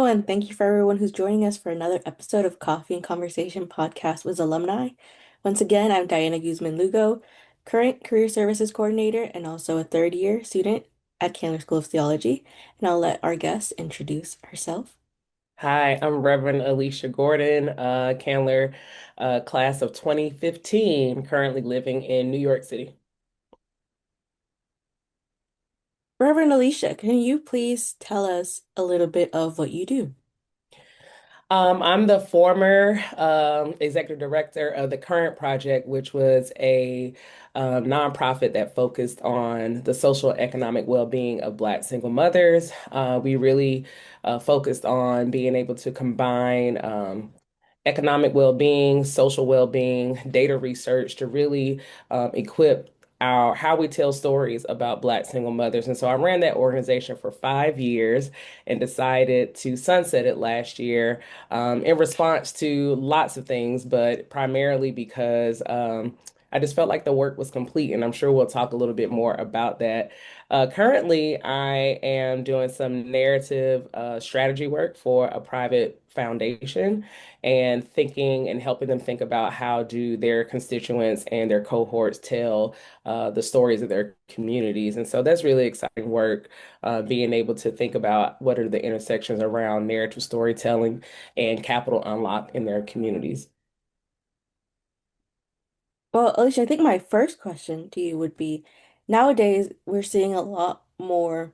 Hello, and thank you for everyone who's joining us for another episode of Coffee and Conversation podcast with alumni. Once again, I'm Diana Guzman Lugo, current career services coordinator and also a third year student at Candler School of Theology. And I'll let our guest introduce herself. Hi, I'm Reverend Alisha Gordon, Candler, class of 2015, currently living in New York City. Reverend Alicia, can you please tell us a little bit of what you do? I'm the former executive director of the current project, which was a nonprofit that focused on the social and economic well-being of Black single mothers. We really focused on being able to combine economic well-being, social well-being, data research to really equip our how we tell stories about Black single mothers. And so I ran that organization for 5 years and decided to sunset it last year in response to lots of things, but primarily because I just felt like the work was complete, and I'm sure we'll talk a little bit more about that. Currently, I am doing some narrative strategy work for a private foundation and thinking and helping them think about how do their constituents and their cohorts tell the stories of their communities. And so that's really exciting work, being able to think about what are the intersections around narrative storytelling and capital unlock in their communities. Well, Alicia, I think my first question to you would be, nowadays we're seeing a lot more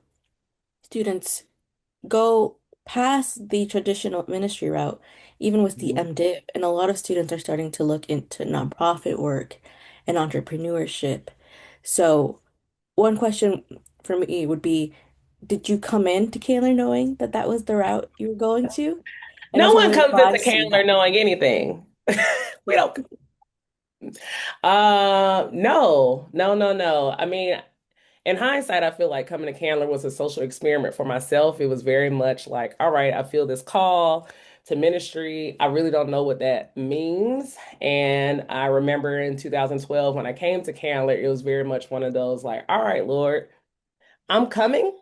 students go past the traditional ministry route, even with the Mhm. MDiv. And a lot of students are starting to look into nonprofit work and entrepreneurship. So, one question for me would be, did you come into Kaler knowing that that was the route you were going to? And No also, one what comes into advice do you Candler have? knowing anything. We don't. No, no, no, no. I mean, in hindsight, I feel like coming to Candler was a social experiment for myself. It was very much like, all right, I feel this call to ministry. I really don't know what that means. And I remember in 2012 when I came to Candler, it was very much one of those like, all right, Lord, I'm coming,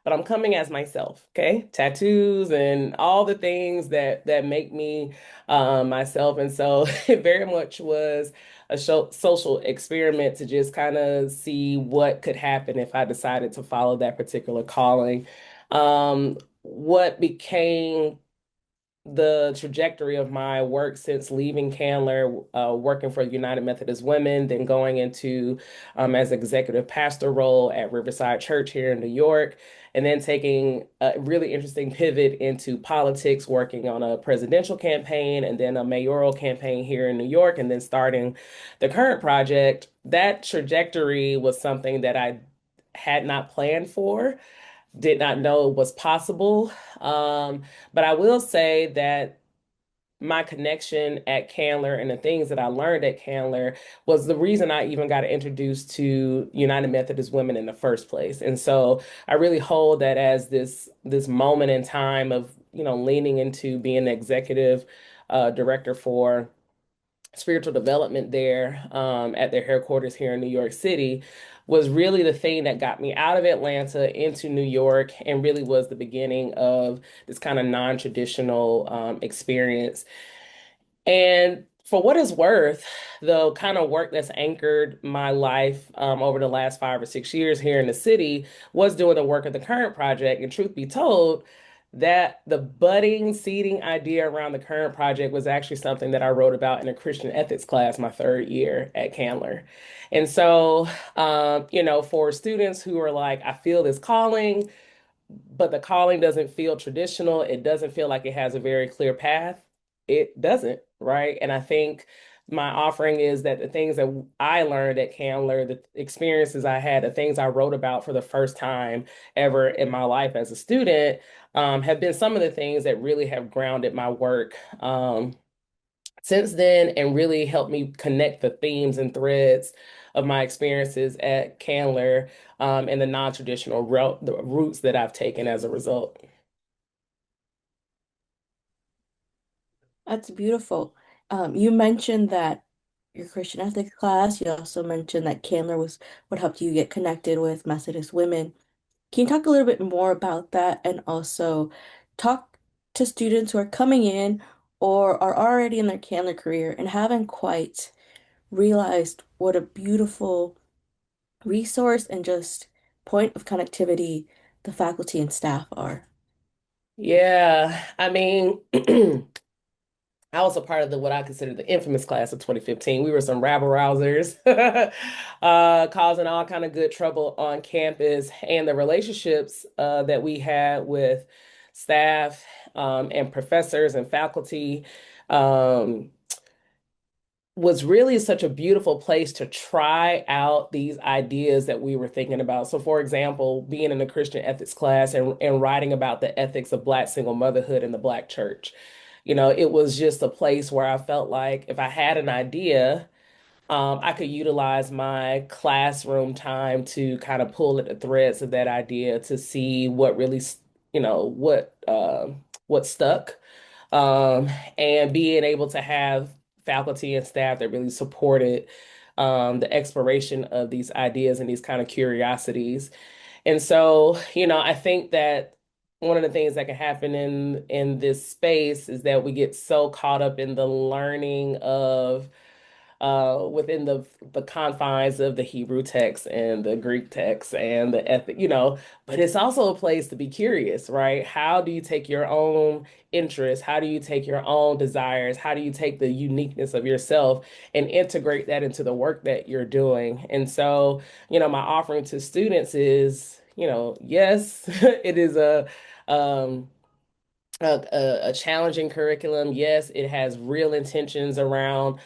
but I'm coming as myself, okay? Tattoos and all the things that make me myself. And so it very much was a social experiment to just kind of see what could happen if I decided to follow that particular calling. What became the trajectory of my work since leaving Candler, working for United Methodist Women, then going into as executive pastor role at Riverside Church here in New York, and then taking a really interesting pivot into politics, working on a presidential campaign and then a mayoral campaign here in New York, and then starting the current project. That trajectory was something that I had not planned for, did not know was possible. Um, but I will say that my connection at Candler and the things that I learned at Candler was the reason I even got introduced to United Methodist Women in the first place. And so I really hold that as this moment in time of, leaning into being an executive director for spiritual development there at their headquarters here in New York City was really the thing that got me out of Atlanta into New York and really was the beginning of this kind of non-traditional experience. And for what it's worth, the kind of work that's anchored my life over the last 5 or 6 years here in the city was doing the work of the current project. And truth be told, that the budding seeding idea around the current project was actually something that I wrote about in a Christian ethics class my third year at Candler. And so, for students who are like, I feel this calling, but the calling doesn't feel traditional. It doesn't feel like it has a very clear path. It doesn't, right? And I think my offering is that the things that I learned at Candler, the experiences I had, the things I wrote about for the first time ever in my life as a student, have been some of the things that really have grounded my work since then and really helped me connect the themes and threads of my experiences at Candler and the non-traditional the routes that I've taken as a result. That's beautiful. You mentioned that your Christian ethics class, you also mentioned that Candler was what helped you get connected with Methodist women. Can you talk a little bit more about that and also talk? to students who are coming in or are already in their Candler career and haven't quite realized what a beautiful resource and just point of connectivity the faculty and staff are? Yeah, I mean, I was a part of the what I consider the infamous class of 2015. We were some rabble rousers, causing all kind of good trouble on campus, and the relationships that we had with staff and professors and faculty. Um, was really such a beautiful place to try out these ideas that we were thinking about. So, for example, being in a Christian ethics class and writing about the ethics of Black single motherhood in the Black church. It was just a place where I felt like if I had an idea, I could utilize my classroom time to kind of pull at the threads of that idea to see what really, what stuck, um, and being able to have faculty and staff that really supported the exploration of these ideas and these kind of curiosities. And so, I think that one of the things that can happen in this space is that we get so caught up in the learning of within the confines of the Hebrew text and the Greek text and the ethic, but it's also a place to be curious, right? How do you take your own interests? How do you take your own desires? How do you take the uniqueness of yourself and integrate that into the work that you're doing? And so, my offering to students is, yes, it is um a challenging curriculum. Yes, it has real intentions around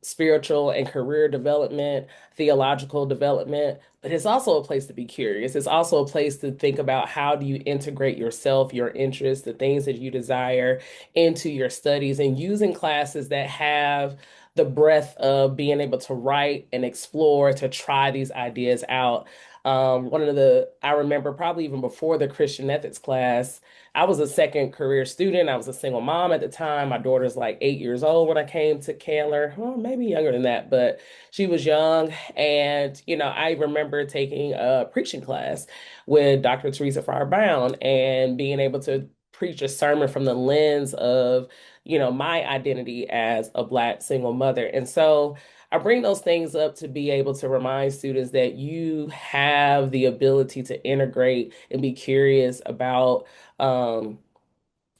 spiritual and career development, theological development, but it's also a place to be curious. It's also a place to think about how do you integrate yourself, your interests, the things that you desire into your studies, and using classes that have the breadth of being able to write and explore, to try these ideas out. I remember probably even before the Christian ethics class, I was a second career student. I was a single mom at the time. My daughter's like 8 years old when I came to Candler. Well, maybe younger than that, but she was young. And, I remember taking a preaching class with Dr. Teresa Farr Brown and being able to preach a sermon from the lens of, my identity as a Black single mother. And so I bring those things up to be able to remind students that you have the ability to integrate and be curious about um,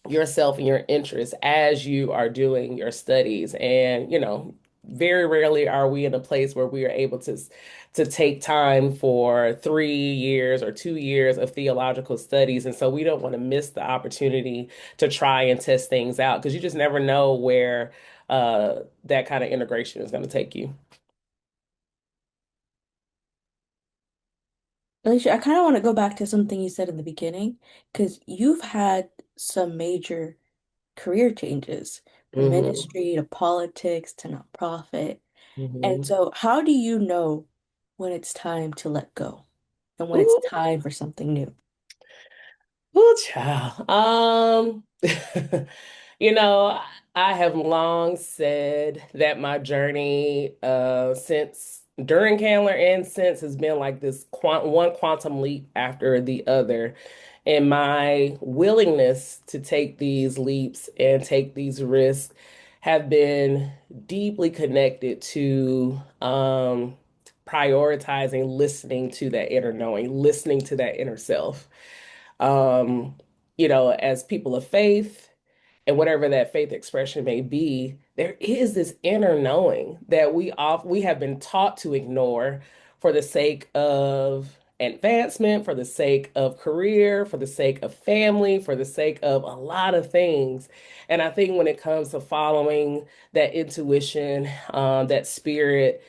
yourself and your interests as you are doing your studies. And, very rarely are we in a place where we are able to take time for 3 years or 2 years of theological studies. And so we don't want to miss the opportunity to try and test things out because you just never know where that kind of integration is going to take you. Alicia, I kind of want to go back to something you said in the beginning, because you've had some major career changes from Hmm. ministry to politics to nonprofit. And Hmm. so, how do you know when it's time to let go and when it's Ooh, time for something new? ooh, child. You know, I have long said that my journey since during Candler and since has been like this one quantum leap after the other. And my willingness to take these leaps and take these risks have been deeply connected to prioritizing listening to that inner knowing, listening to that inner self. Um, as people of faith and whatever that faith expression may be, there is this inner knowing that we have been taught to ignore for the sake of advancement, for the sake of career, for the sake of family, for the sake of a lot of things. And I think when it comes to following that intuition, that spirit,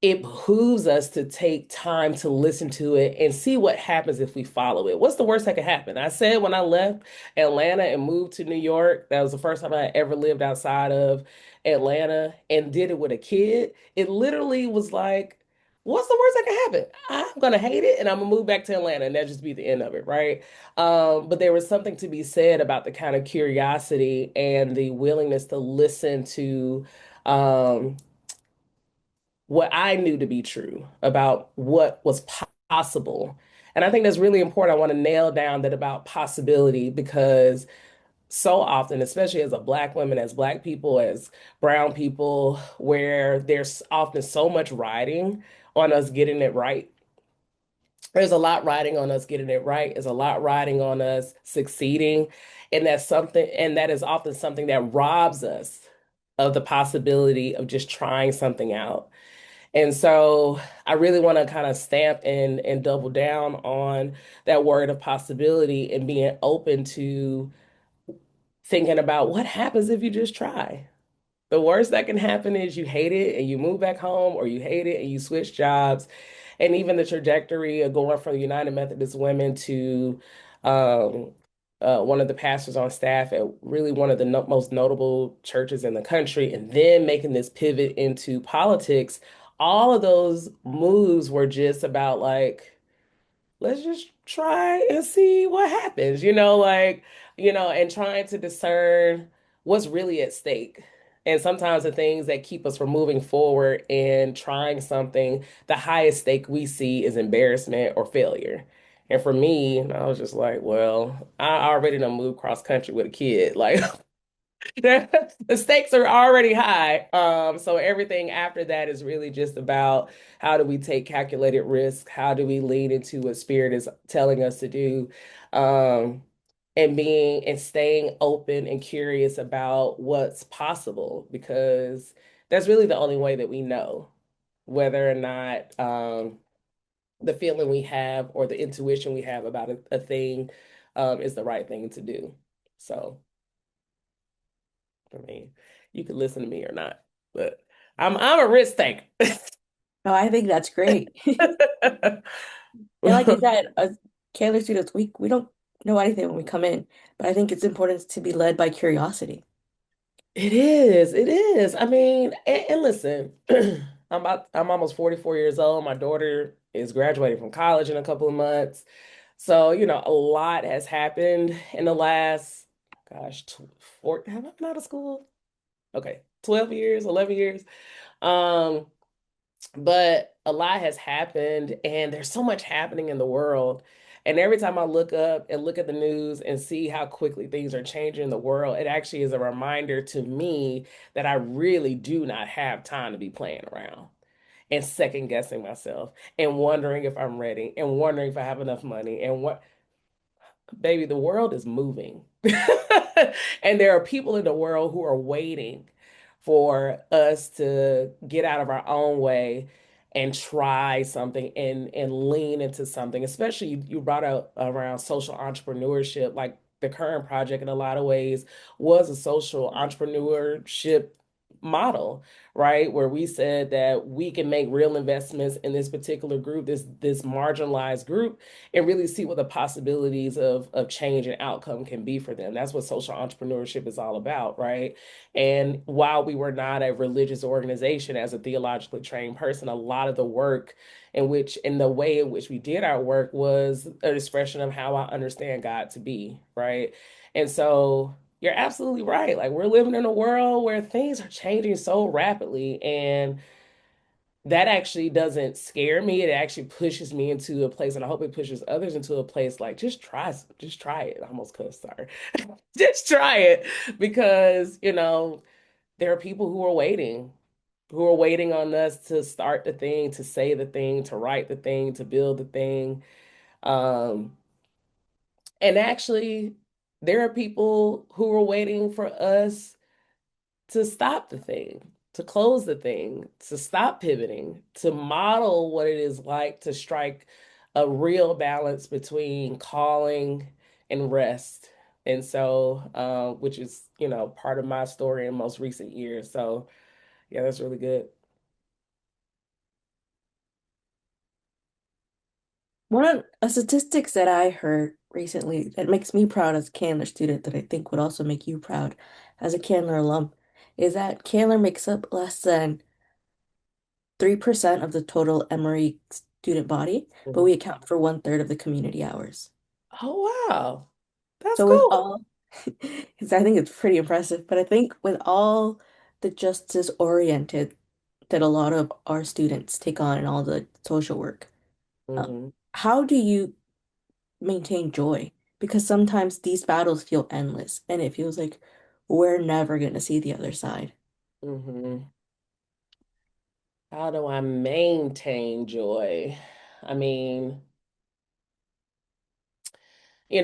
it behooves us to take time to listen to it and see what happens if we follow it. What's the worst that could happen? I said when I left Atlanta and moved to New York, that was the first time I ever lived outside of Atlanta and did it with a kid. It literally was like, what's the worst that can happen? I'm gonna hate it and I'm gonna move back to Atlanta and that just be the end of it, right? But there was something to be said about the kind of curiosity and the willingness to listen to um, what I knew to be true about what was possible And I think that's really important. I want to nail down that about possibility because so often, especially as a Black woman, as Black people, as brown people, where there's often so much riding on us getting it right. There's a lot riding on us getting it right. There's a lot riding on us succeeding. And that is often something that robs us of the possibility of just trying something out. And so I really want to kind of stamp and double down on that word of possibility and being open to thinking about what happens if you just try. The worst that can happen is you hate it and you move back home, or you hate it and you switch jobs. And even the trajectory of going from United Methodist Women to um, one of the pastors on staff at really one of the no most notable churches in the country, and then making this pivot into politics, all of those moves were just about like, let's just try and see what happens, and trying to discern what's really at stake. And sometimes the things that keep us from moving forward and trying something, the highest stake we see is embarrassment or failure. And for me, I was just like, well, I already done moved cross country with a kid. Like, the stakes are already high. So everything after that is really just about how do we take calculated risk? How do we lean into what spirit is telling us to do? Um, and being and staying open and curious about what's possible, because that's really the only way that we know whether or not the feeling we have or the intuition we have about a thing is the right thing to do. So. I mean, you can listen to me or not, but I'm a risk taker. No, I think that's great. And like I said, as Taylor students, we don't know anything when we come in, but I think it's important to be led by curiosity. It is. It is. I mean, and listen, I'm almost 44 years old. My daughter is graduating from college in a couple of months. So, a lot has happened in the last, gosh, four, have I been out of school? Okay, 12 years, 11 years. Um, But a lot has happened, and there's so much happening in the world. And every time I look up and look at the news and see how quickly things are changing in the world, it actually is a reminder to me that I really do not have time to be playing around and second guessing myself and wondering if I'm ready and wondering if I have enough money and what. Baby, the world is moving. And there are people in the world who are waiting for us to get out of our own way and try something and lean into something. Especially you brought up around social entrepreneurship, like the current project in a lot of ways was a social entrepreneurship model, right? Where we said that we can make real investments in this particular group, this marginalized group, and really see what the possibilities of change and outcome can be for them. That's what social entrepreneurship is all about, right? And while we were not a religious organization, as a theologically trained person, a lot of the work in the way in which we did our work was an expression of how I understand God to be, right? And so you're absolutely right. Like, we're living in a world where things are changing so rapidly, and that actually doesn't scare me. It actually pushes me into a place, and I hope it pushes others into a place like, just try it. I almost cussed, sorry. Just try it, because, there are people who are waiting on us to start the thing, to say the thing, to write the thing, to build the thing. Um, and actually, there are people who are waiting for us to stop the thing, to close the thing, to stop pivoting, to model what it is like to strike a real balance between calling and rest. And so, which is, part of my story in most recent years. So, yeah, that's really good. One of the statistics that I heard recently that makes me proud as a Candler student, that I think would also make you proud as a Candler alum, is that Candler makes up less than 3% of the total Emory student body, but Mhm. we account for 1/3 of the community hours. Oh, wow. That's So with cool. all, because I think it's pretty impressive, but I think with all the justice oriented that a lot of our students take on and all the social work, um, Hmm. how do you maintain joy because sometimes these battles feel endless and it feels like we're never going to see the other side. Hmm. How do I maintain joy? I mean, it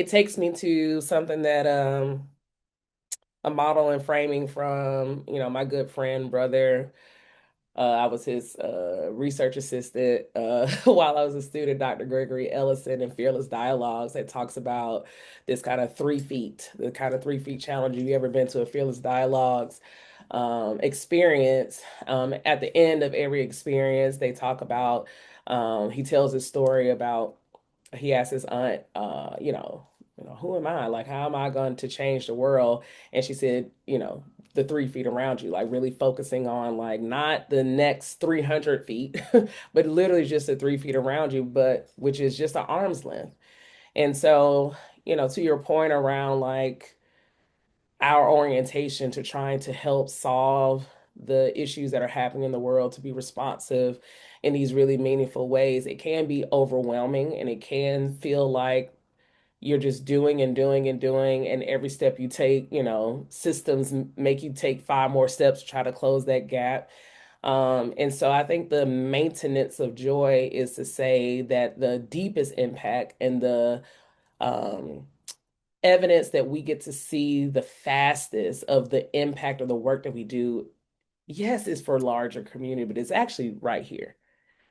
takes me to something that a model and framing from, my good friend, brother. I was his research assistant while I was a student, Dr. Gregory Ellison in Fearless Dialogues that talks about this kind of 3 feet, the kind of 3 feet challenge. Have you ever been to a Fearless Dialogues experience? At the end of every experience, they talk about, he tells a story about, he asked his aunt, who am I? Like, how am I going to change the world? And she said, the 3 feet around you, like really focusing on like not the next 300 feet, but literally just the 3 feet around you, but which is just an arm's length. And so, to your point around like our orientation to trying to help solve the issues that are happening in the world, to be responsive in these really meaningful ways, it can be overwhelming and it can feel like you're just doing and doing and doing, and every step you take, systems make you take 5 more steps to try to close that gap. And so I think the maintenance of joy is to say that the deepest impact and the um, evidence that we get to see the fastest of the impact of the work that we do, yes, is for larger community, but it's actually right here,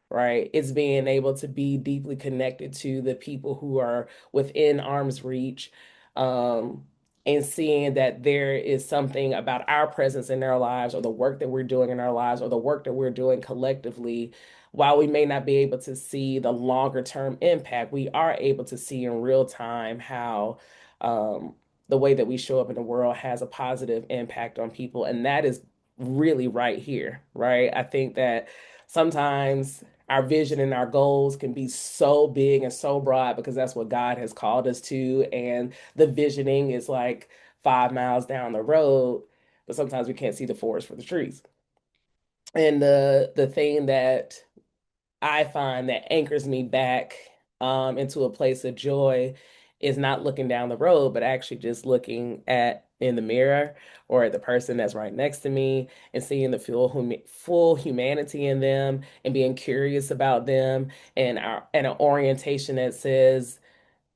right? It's being able to be deeply connected to the people who are within arm's reach, um, and seeing that there is something about our presence in their lives or the work that we're doing in our lives or the work that we're doing collectively. While we may not be able to see the longer term impact, we are able to see in real time how um, the way that we show up in the world has a positive impact on people. And that is really right here, right? I think that sometimes our vision and our goals can be so big and so broad because that's what God has called us to. And the visioning is like 5 miles down the road, but sometimes we can't see the forest for the trees. And the thing that I find that anchors me back into a place of joy is not looking down the road, but actually just looking at in the mirror or at the person that's right next to me and seeing the full humanity in them and being curious about them and an orientation that says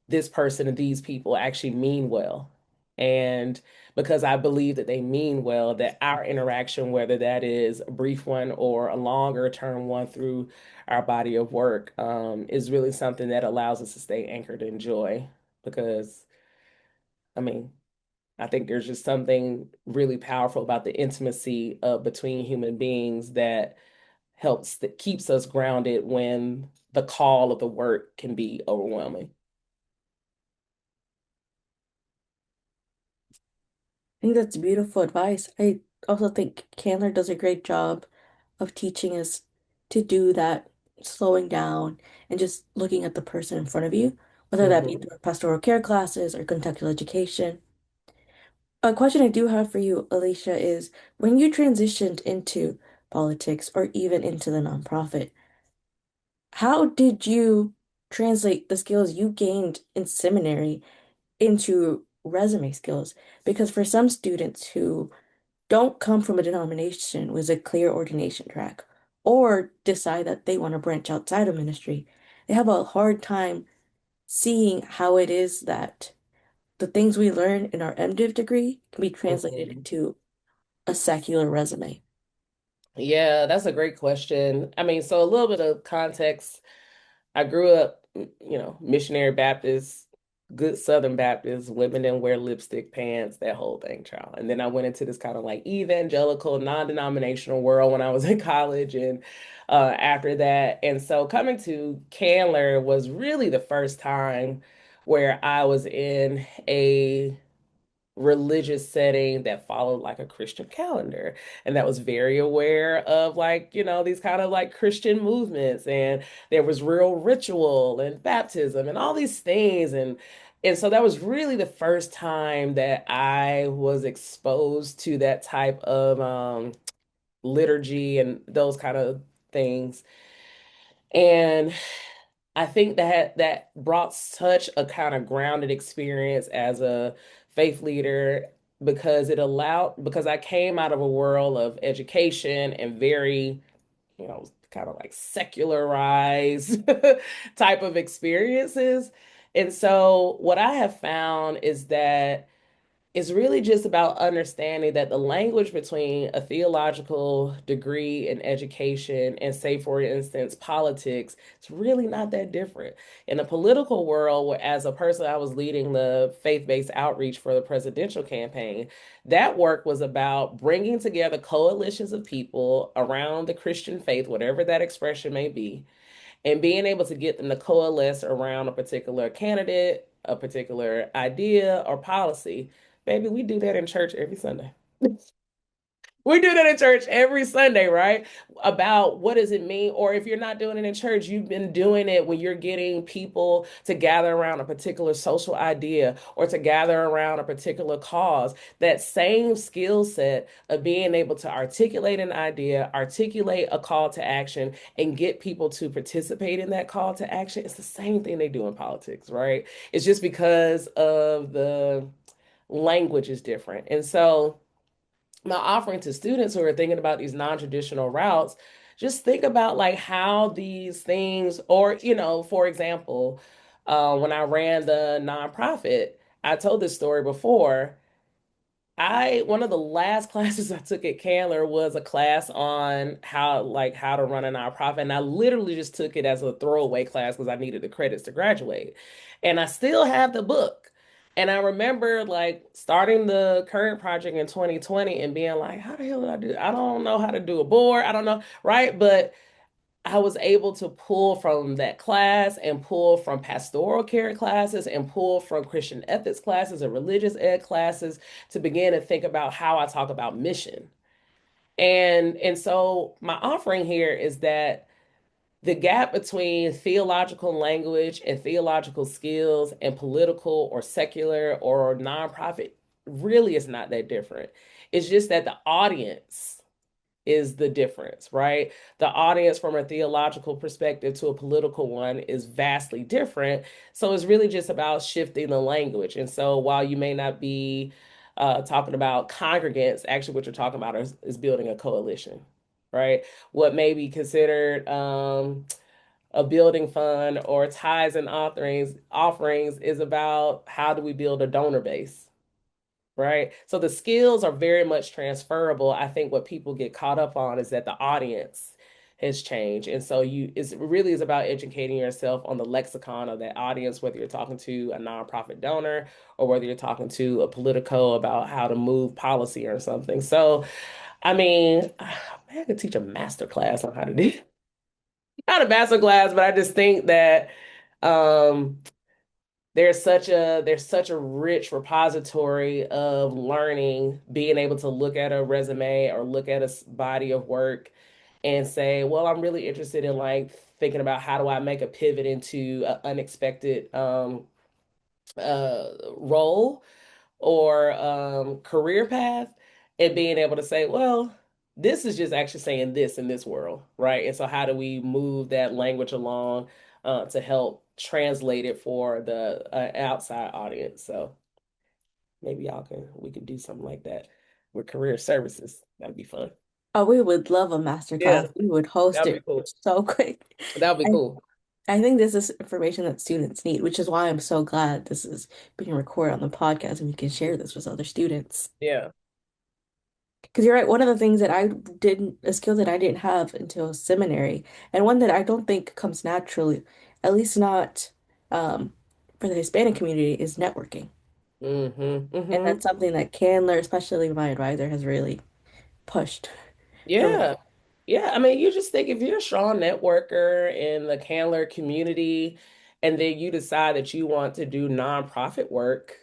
this person and these people actually mean well. And because I believe that they mean well, that our interaction, whether that is a brief one or a longer term one through our body of work, is really something that allows us to stay anchored in joy. Because, I mean, I think there's just something really powerful about the intimacy of between human beings that that keeps us grounded when the call of the work can be overwhelming. I think that's beautiful advice. I also think Candler does a great job of teaching us to do that, slowing down and just looking at the person in front of you, whether that be Mhm. through pastoral care classes or contextual education. A question I do have for you, Alicia, is when you transitioned into politics or even into the nonprofit, how did you translate the skills you gained in seminary into resume skills? Because for some students who don't come from a denomination with a clear ordination track or decide that they want to branch outside of ministry, they have a hard time seeing how it is that the things we learn in our MDiv degree can be translated Mhm. into a secular resume. Yeah, that's a great question. I mean, so a little bit of context. I grew up, missionary Baptist, good Southern Baptist, women didn't wear lipstick, pants, that whole thing, child. And then I went into this kind of like evangelical, non-denominational world when I was in college and after that. And so coming to Candler was really the first time where I was in a religious setting that followed like a Christian calendar and that was very aware of like, these kind of like Christian movements, and there was real ritual and baptism and all these things, and so that was really the first time that I was exposed to that type of liturgy and those kind of things. And I think that brought such a kind of grounded experience as a faith leader because because I came out of a world of education and very, kind of like secularized type of experiences. And so what I have found is that it's really just about understanding that the language between a theological degree in education and, say, for instance, politics, it's really not that different. In the political world, where as a person, I was leading the faith-based outreach for the presidential campaign, that work was about bringing together coalitions of people around the Christian faith, whatever that expression may be, and being able to get them to coalesce around a particular candidate, a particular idea or policy. Baby, we do that in church every Sunday. We do that in church every Sunday, right? About what does it mean? Or if you're not doing it in church, you've been doing it when you're getting people to gather around a particular social idea or to gather around a particular cause. That same skill set of being able to articulate an idea, articulate a call to action, and get people to participate in that call to action, it's the same thing they do in politics, right? It's just because of the language is different. And so, my offering to students who are thinking about these non-traditional routes, just think about like how these things, or, for example, when I ran the nonprofit, I told this story before. One of the last classes I took at Candler was a class on how to run a nonprofit. And I literally just took it as a throwaway class because I needed the credits to graduate. And I still have the book. And I remember like starting the current project in 2020 and being like, how the hell did I do? I don't know how to do a board. I don't know. Right. But I was able to pull from that class and pull from pastoral care classes and pull from Christian ethics classes and religious ed classes to begin to think about how I talk about mission. And so my offering here is that the gap between theological language and theological skills and political or secular or nonprofit really is not that different. It's just that the audience is the difference, right? The audience from a theological perspective to a political one is vastly different. So it's really just about shifting the language. And so while you may not be talking about congregants, actually what you're talking about is building a coalition, right? What may be considered a building fund or tithes and offerings is about how do we build a donor base, right? So the skills are very much transferable. I think what people get caught up on is that the audience has changed. And so it really is about educating yourself on the lexicon of that audience, whether you're talking to a nonprofit donor or whether you're talking to a politico about how to move policy or something. So, I mean, I could teach a master class on how to do, not a master class, but I just think that um there's such a rich repository of learning, being able to look at a resume or look at a body of work and say, well, I'm really interested in like thinking about how do I make a pivot into an unexpected role or career path, and being able to say, well, this is just actually saying this in this world, right? And so how do we move that language along to help translate it for the outside audience? So maybe we can do something like that with career services. That'd be fun. Oh, we would love a Yeah, masterclass. We would host that'd be it cool. so quick. That'd be I, cool. I think this is information that students need, which is why I'm so glad this is being recorded on the podcast and we can share this with other students. Yeah. Because you're right, one of the things that a skill that I didn't have until seminary, and one that I don't think comes naturally, at least not um, for the Hispanic community, is networking. Mm-hmm. And Mm-hmm. that's something that Candler, especially my advisor, has really pushed for me. Yeah. Yeah, I mean, you just think if you're a strong networker in the Candler community, and then you decide that you want to do nonprofit work,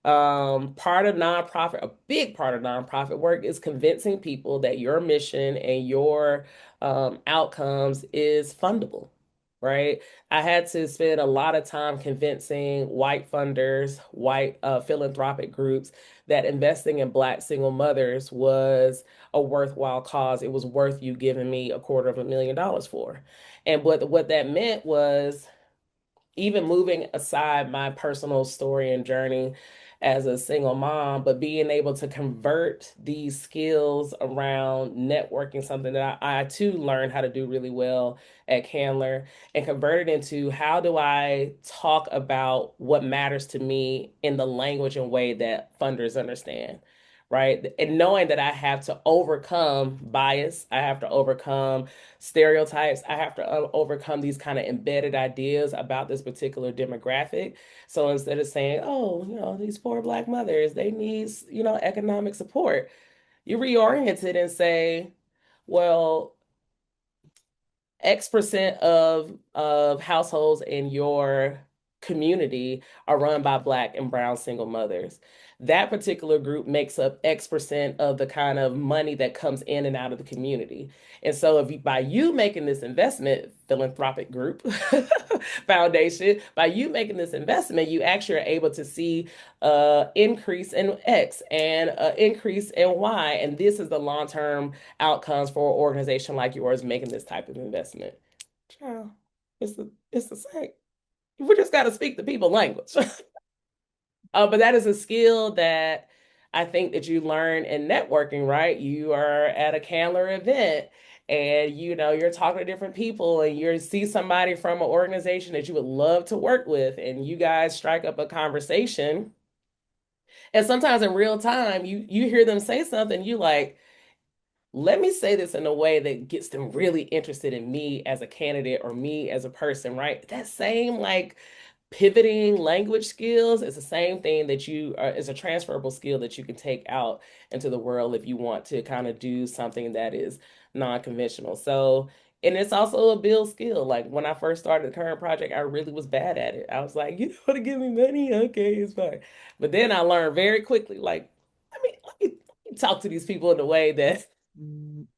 a big part of nonprofit work is convincing people that your mission and your outcomes is fundable, right? I had to spend a lot of time convincing white funders, white philanthropic groups that investing in Black single mothers was a worthwhile cause. It was worth you giving me $250,000 for. And what that meant was even moving aside my personal story and journey as a single mom, but being able to convert these skills around networking, something that I too learned how to do really well at Candler, and convert it into how do I talk about what matters to me in the language and way that funders understand. Right. And knowing that I have to overcome bias, I have to overcome stereotypes. I have to overcome these kind of embedded ideas about this particular demographic. So instead of saying, oh, these poor Black mothers, they need, economic support, you reorient it and say, well, X% of households in your community are run by Black and brown single mothers. That particular group makes up X% of the kind of money that comes in and out of the community. And so if you, by you making this investment, philanthropic group, foundation, by you making this investment, you actually are able to see increase in X and increase in Y. And this is the long-term outcomes for an organization like yours making this type of investment. Child, it's the same. We just got to speak the people language. But that is a skill that I think that you learn in networking, right? You are at a Candler event and you're talking to different people and you see somebody from an organization that you would love to work with and you guys strike up a conversation. And sometimes in real time, you hear them say something, you like, let me say this in a way that gets them really interested in me as a candidate or me as a person, right? That same like pivoting language skills is the same thing that you is a transferable skill that you can take out into the world if you want to kind of do something that is non-conventional. So, and it's also a build skill. Like when I first started the current project, I really was bad at it. I was like, you want to give me money? Okay, it's fine. But then I learned very quickly, like, let me talk to these people in a way that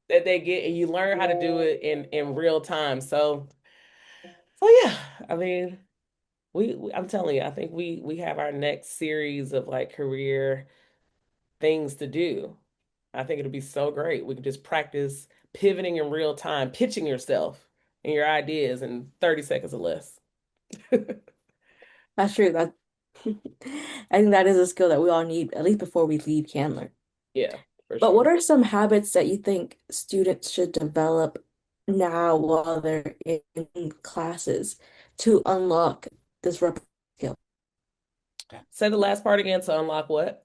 they get, and you learn how to do it in real time. So yeah, I mean, I'm telling you, I think we have our next series of like career things to do. I think it'll be so great. We can just practice pivoting in real time, pitching yourself and your ideas in 30 seconds or less. That's true. That I think that is a skill that we all need, at least before we leave Candler. Yeah, for But what sure. are some habits that you think students should develop now while they're in classes to unlock this rep skill, Say the last part again to unlock what?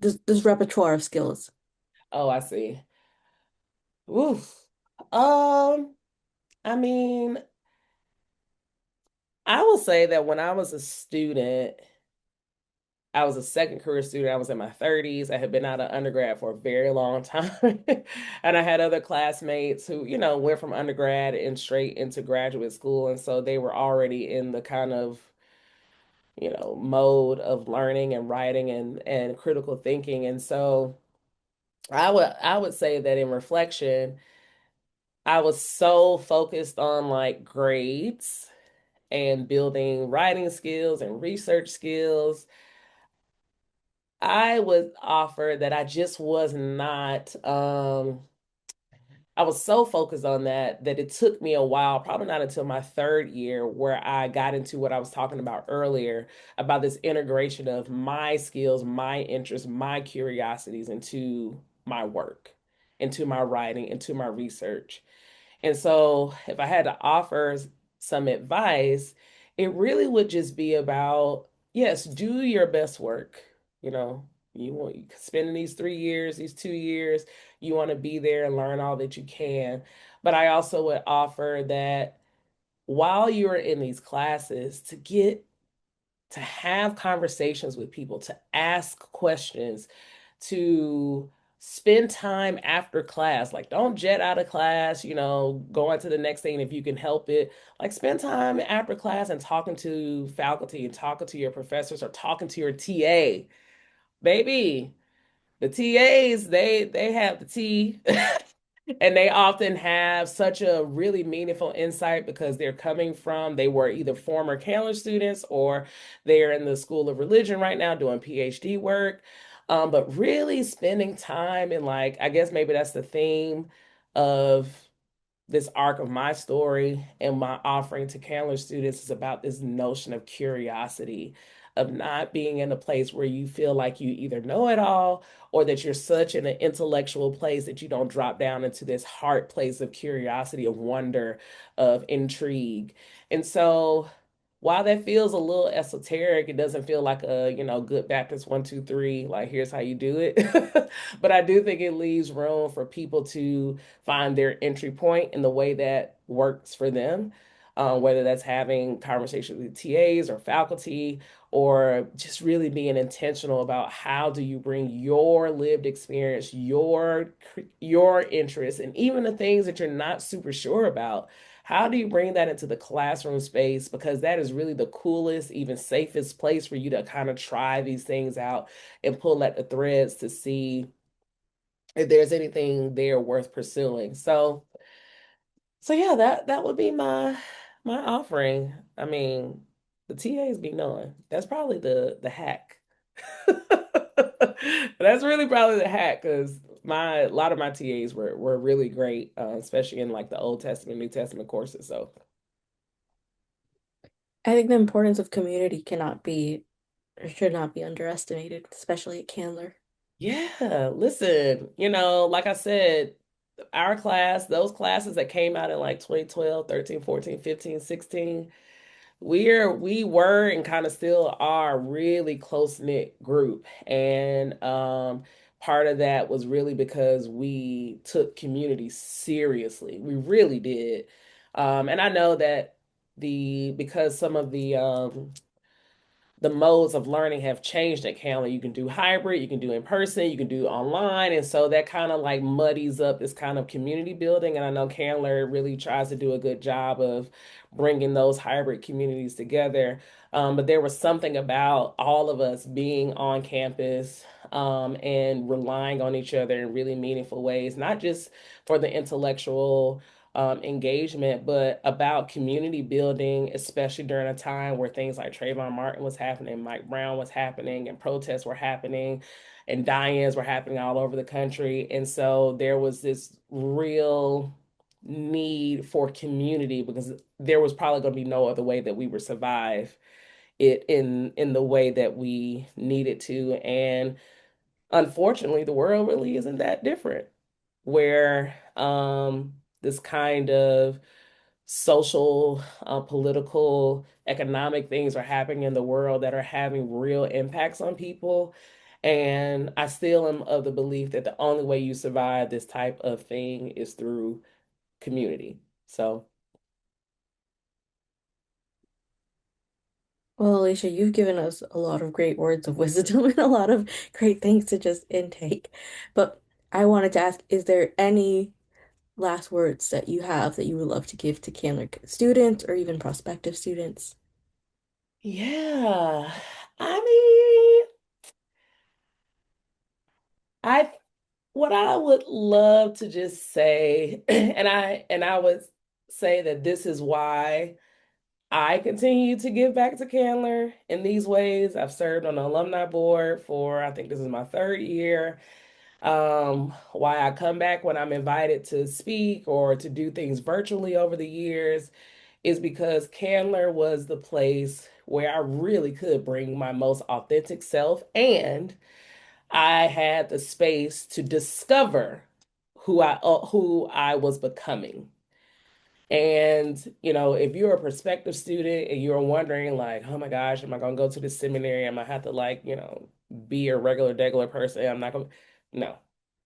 this repertoire of skills? Oh, I see. Oof. Um, I mean, I will say that when I was a student, I was a second career student. I was in my 30s. I had been out of undergrad for a very long time. And I had other classmates who, went from undergrad and straight into graduate school. And so they were already in the kind of, mode of learning and writing and critical thinking. And so I would say that in reflection, I was so focused on like grades and building writing skills and research skills. I would offer that I just was not, I was so focused on that it took me a while, probably not until my third year, where I got into what I was talking about earlier about this integration of my skills, my interests, my curiosities into my work, into my writing, into my research. And so, if I had to offer some advice, it really would just be about, yes, do your best work. You know, you want spending these 3 years, these 2 years, you want to be there and learn all that you can. But I also would offer that while you're in these classes, to have conversations with people, to ask questions, to spend time after class. Like, don't jet out of class, go on to the next thing if you can help it. Like, spend time after class and talking to faculty and talking to your professors or talking to your TA. Baby, the TAs, they have the tea. And they often have such a really meaningful insight because they were either former Candler students or they're in the School of Religion right now doing PhD work. But really spending time and like, I guess maybe that's the theme of this arc of my story and my offering to Candler students is about this notion of curiosity, of not being in a place where you feel like you either know it all or that you're such in an intellectual place that you don't drop down into this heart place of curiosity, of wonder, of intrigue. And so while that feels a little esoteric, it doesn't feel like a, good Baptist 1, 2, 3, like here's how you do it. But I do think it leaves room for people to find their entry point in the way that works for them, whether that's having conversations with TAs or faculty, or just really being intentional about how do you bring your lived experience, your interests, and even the things that you're not super sure about. How do you bring that into the classroom space? Because that is really the coolest, even safest place for you to kind of try these things out and pull at the threads to see if there's anything there worth pursuing. So yeah, that would be my offering. I mean, the TAs be knowing. That's probably the hack. That's really probably the hack because my a lot of my TAs were really great, especially in like the Old Testament, New Testament courses. So I think the importance of community cannot be or should not be underestimated, especially at Candler. yeah, listen, like I said, our class, those classes that came out in like 2012, 13, 14, 15, 16. We were and kind of still are a really close-knit group. And part of that was really because we took community seriously. We really did. And I know that because some of the modes of learning have changed at Candler. You can do hybrid, you can do in person, you can do online. And so that kind of like muddies up this kind of community building. And I know Candler really tries to do a good job of bringing those hybrid communities together. But there was something about all of us being on campus and relying on each other in really meaningful ways, not just for the intellectual engagement, but about community building, especially during a time where things like Trayvon Martin was happening, Mike Brown was happening, and protests were happening, and die-ins were happening all over the country. And so there was this real need for community because there was probably going to be no other way that we would survive it in the way that we needed to. And unfortunately, the world really isn't that different, where this kind of social, political, economic things are happening in the world that are having real impacts on people. And I still am of the belief that the only way you survive this type of thing is through community. So, Well, Alicia, you've given us a lot of great words of wisdom and a lot of great things to just intake. But I wanted to ask, is there any last words that you have that you would love to give to Candler students or even prospective students? yeah. I mean, I what I would love to just say, and I would say that this is why I continue to give back to Candler in these ways. I've served on the alumni board for, I think this is my third year. Why I come back when I'm invited to speak or to do things virtually over the years is because Candler was the place where I really could bring my most authentic self, and I had the space to discover who I was becoming. And, if you're a prospective student and you're wondering, like, oh my gosh, am I going to go to the seminary? Am I have to, like, be a regular person? I'm not going to, no.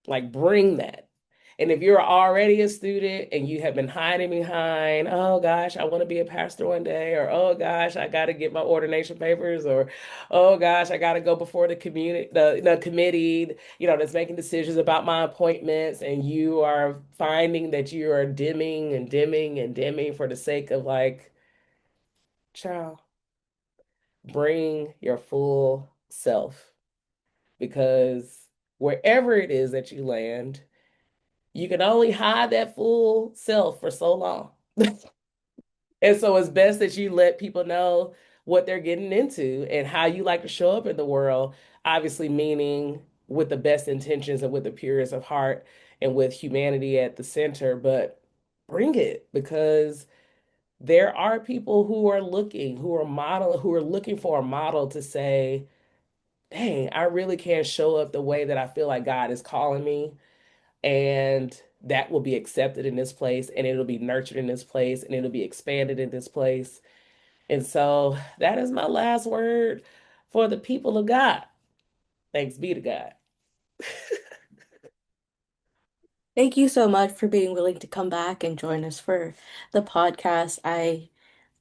Like, bring that. And if you're already a student and you have been hiding behind, oh gosh, I want to be a pastor one day, or oh gosh, I got to get my ordination papers, or oh gosh, I got to go before the community, the committee, that's making decisions about my appointments, and you are finding that you are dimming and dimming and dimming for the sake of like, child, bring your full self because wherever it is that you land, you can only hide that full self for so long. And so it's best that you let people know what they're getting into and how you like to show up in the world, obviously meaning with the best intentions and with the purest of heart and with humanity at the center. But bring it because there are people who are looking, who are looking for a model to say, dang, I really can show up the way that I feel like God is calling me. And that will be accepted in this place, and it'll be nurtured in this place, and it'll be expanded in this place. And so that is my last word for the people of God. Thanks be to God. Thank you so much for being willing to come back and join us for the podcast. I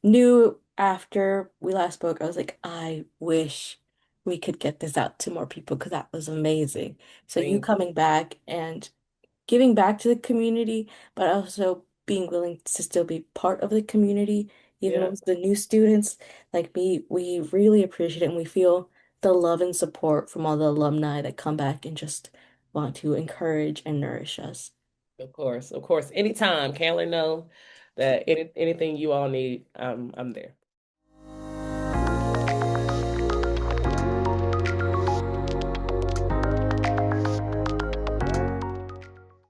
knew after we last spoke, I was like, I wish we could get this out to more people because that was amazing. So you Me, coming back and giving back to the community, but also being willing to still be part of the community, even yeah, with the new students like me, we really appreciate it and we feel the love and support from all the alumni that come back and just want to encourage and nourish us. of course, of course. Anytime, Candler, know that anything you all need, I'm there.